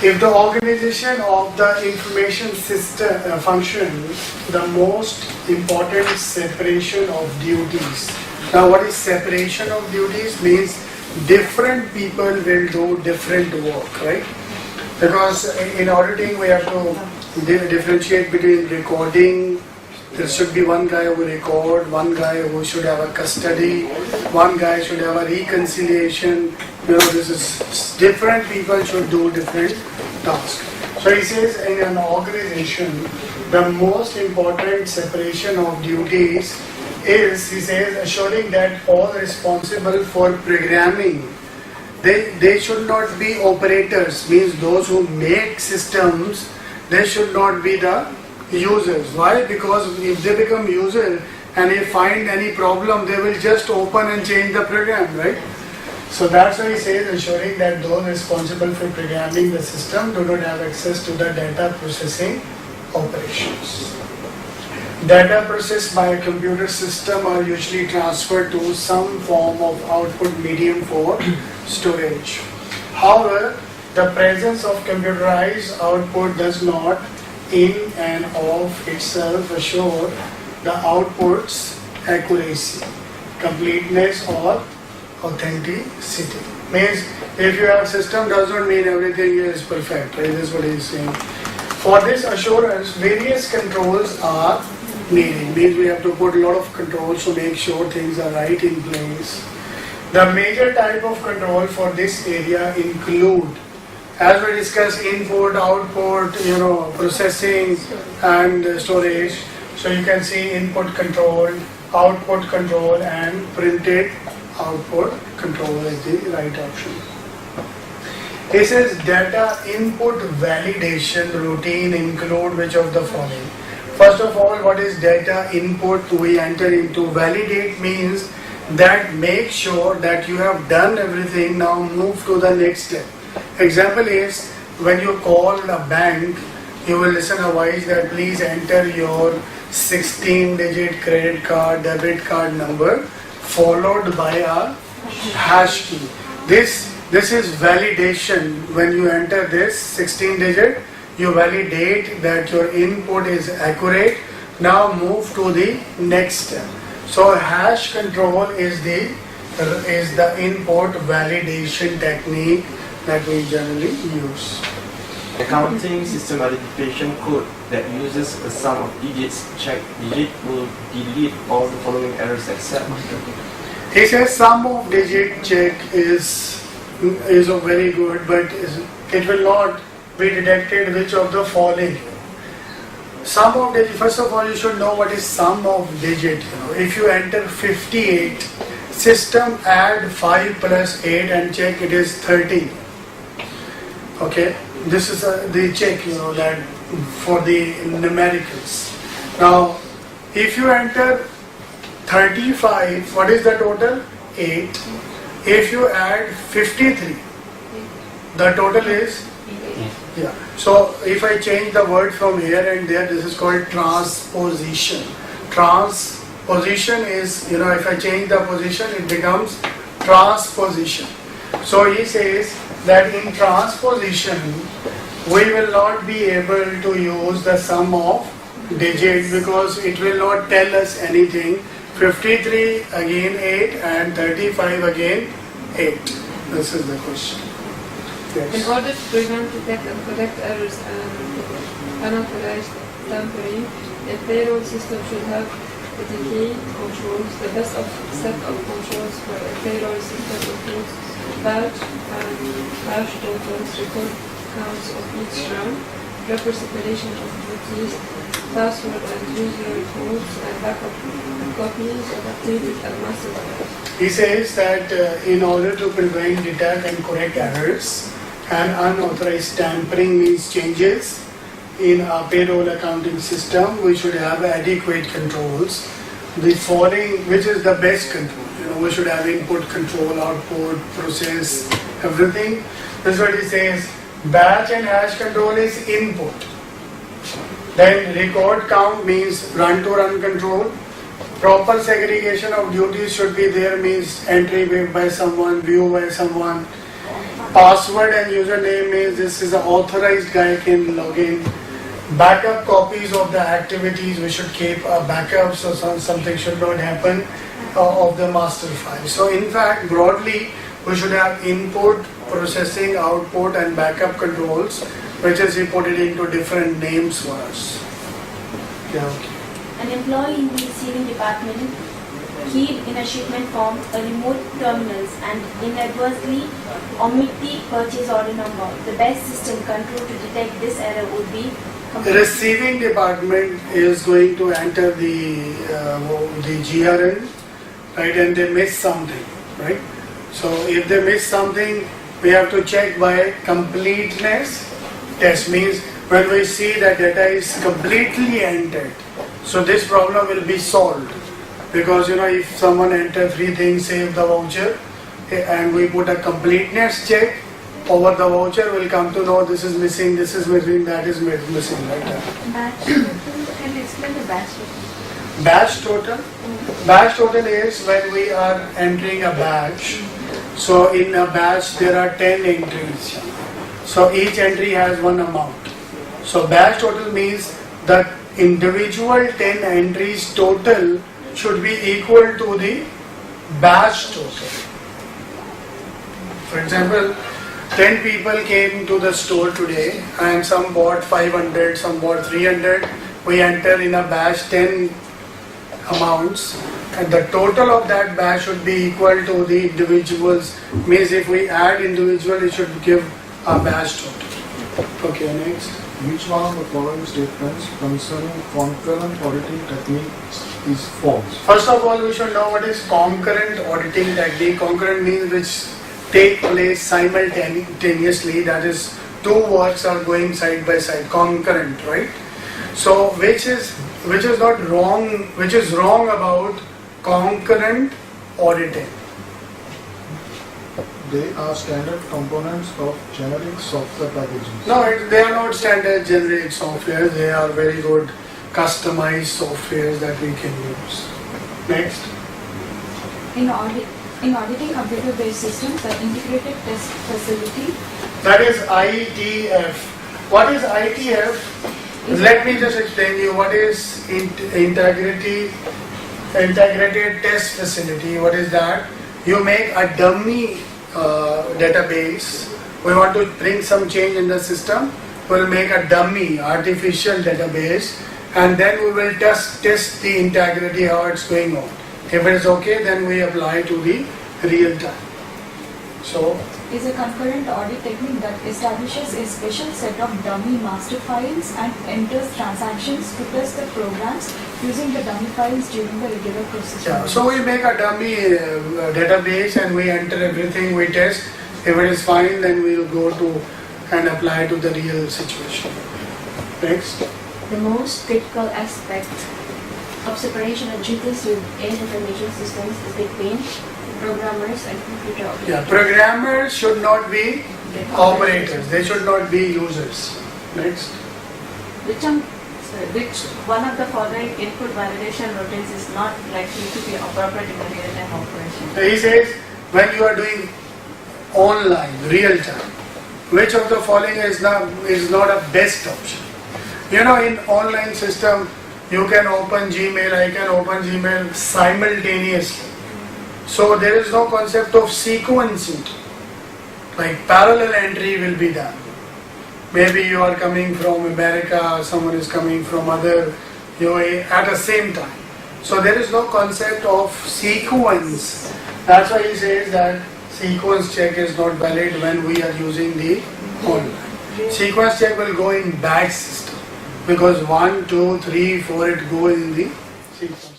If the organization of the information system function, the most important separation of duties. Now what is separation of duties? Means different people will do different work, right? Because in auditing we have to differentiate between recording. There should be one guy who record, one guy who should have a custody, one guy should have a reconciliation. This is different people should do different tasks. So he says in an organization, the most important separation of duties is, he says, assuring that all responsible for programming, they should not be operators, means those who make systems, they should not be the users. Why? Because if they become users and they find any problem, they will just open and change the program, right? So that's why he says ensuring that those responsible for programming the system do not have access to the data processing operations. Data processed by a computer system are usually transferred to some form of output medium for storage. However, the presence of computerized output does not in and of itself assure the output's accuracy, completeness or authenticity. Means if you have system does not mean everything is perfect, right? This is what he is saying. For this assurance, various controls are needed. Means we have to put a lot of controls to make sure things are right in place. The major type of control for this area include, as we discussed, input, output, processing and storage. So you can see input control, output control and printed output control is the right option. It says data input validation routine include which of the following? First of all, what is data input? We enter into validate means that make sure that you have done everything, now move to the next step. Example is when you call a bank, you will listen a voice that please enter your 16-digit credit card, debit card number followed by a hash key. This is validation. When you enter this 16-digit, you validate that your input is accurate. Now move to the next step. So hash control is the input validation technique that we generally use. Accounting system identification code that uses a sum of digits check digit will delete all the following errors except. He says sum of digit check is very good, but it will not be detected which of the following. Sum of digit, first of all you should know what is sum of digit. If you enter 58, system add 5 plus 8 and check it is 30. Okay, this is the check that for the numericals. Now if you enter 35, what is the total? 8. If you add 53, the total is? Yeah. So if I change the word from here and there, this is called transposition. Transposition is, if I change the position, it becomes transposition. So he says that in transposition, we will not be able to use the sum of digits because it will not tell us anything. 53 again 8 and 35 again 8. This is the question. Yes. In order to prevent, detect and correct errors and unauthorized tampering, a payroll system should have dedicated controls. The best set of controls for a payroll system includes batch and hash totals, record counts of each round, proper separation of duties, password and user codes, and backup copies of updated and master files. He says that in order to prevent, detect and correct errors and unauthorized tampering means changes in our payroll accounting system, we should have adequate controls. The following, which is the best control? We should have input control, output, process, everything. This is what he says. Batch and hash control is input. Then record count means run-to-run control. Proper segregation of duties should be there, means entry by someone, view by someone. Password and username means this is an authorized guy can log in. Backup copies of the activities, we should keep backups, so something should not happen of the master file. So in fact, broadly, we should have input, processing, output and backup controls, which is reported into different names for us. Yeah, okay. An employee in the receiving department keyed in a shipment form a remote terminals and inadvertently omit the purchase order number. The best system control to detect this error would be The receiving department is going to enter the GRN, right, and they miss something, right? So if they miss something, we have to check by completeness test, means when we see that data is completely entered, so this problem will be solved. Because if someone enters 3 things, save the voucher, and we put a completeness check over the voucher, we'll come to know this is missing, that is missing, like that. batch total. Can you explain the batch total? Batch total? Batch total is when we are entering a batch. So in a batch there are 10 entries. So each entry has one amount. So batch total means that individual 10 entries total should be equal to the batch total. For example, 10 people came to the store today and some bought 500, some bought 300. We enter in a batch 10 amounts and the total of that batch should be equal to the individuals. Means if we add individual, it should give a batch total. Okay, next. Which one of the following statements concerning concurrent auditing techniques is false? First of all, we should know what is concurrent auditing technique. Concurrent means which take place simultaneously, that is 2 works are going side by side, concurrent, right? So which is not wrong, which is wrong about concurrent auditing? They are standard components of generic software packages. No, they are not standard generic software, they are very good customized softwares that we can use. Next. In auditing computer-based systems, the integrated test facility. That is ITF. What is ITF? Let me just explain you what is integrated test facility. What is that? You make a dummy database. We want to bring some change in the system. We'll make a dummy artificial database and then we will test the integrity, how it's going on. If it is okay, then we apply to the real time. So, Is a concurrent audit technique that establishes a special set of dummy master files and enters transactions to test the programs using the dummy files during the regular process. yeah, so we make a dummy database and we enter everything, we test. If it is fine, then we will go to and apply to the real situation. Next. The most critical aspect of separation of duties within information systems is between programmers and computer operators. Yeah, programmers should not be operators, they should not be users. Next. Which one of the following input validation routines is not likely to be appropriate in a real-time operation? He says when you are doing online, real time, which of the following is not a best option? In online system, you can open Gmail, I can open Gmail simultaneously. So there is no concept of sequencing. Like parallel entry will be done. Maybe you are coming from America, someone is coming from other UAE at the same time. So there is no concept of sequence. That's why he says that sequence check is not valid when we are using the online. Sequence check will go in batch system because 1, 2, 3, 4 it go in the sequence.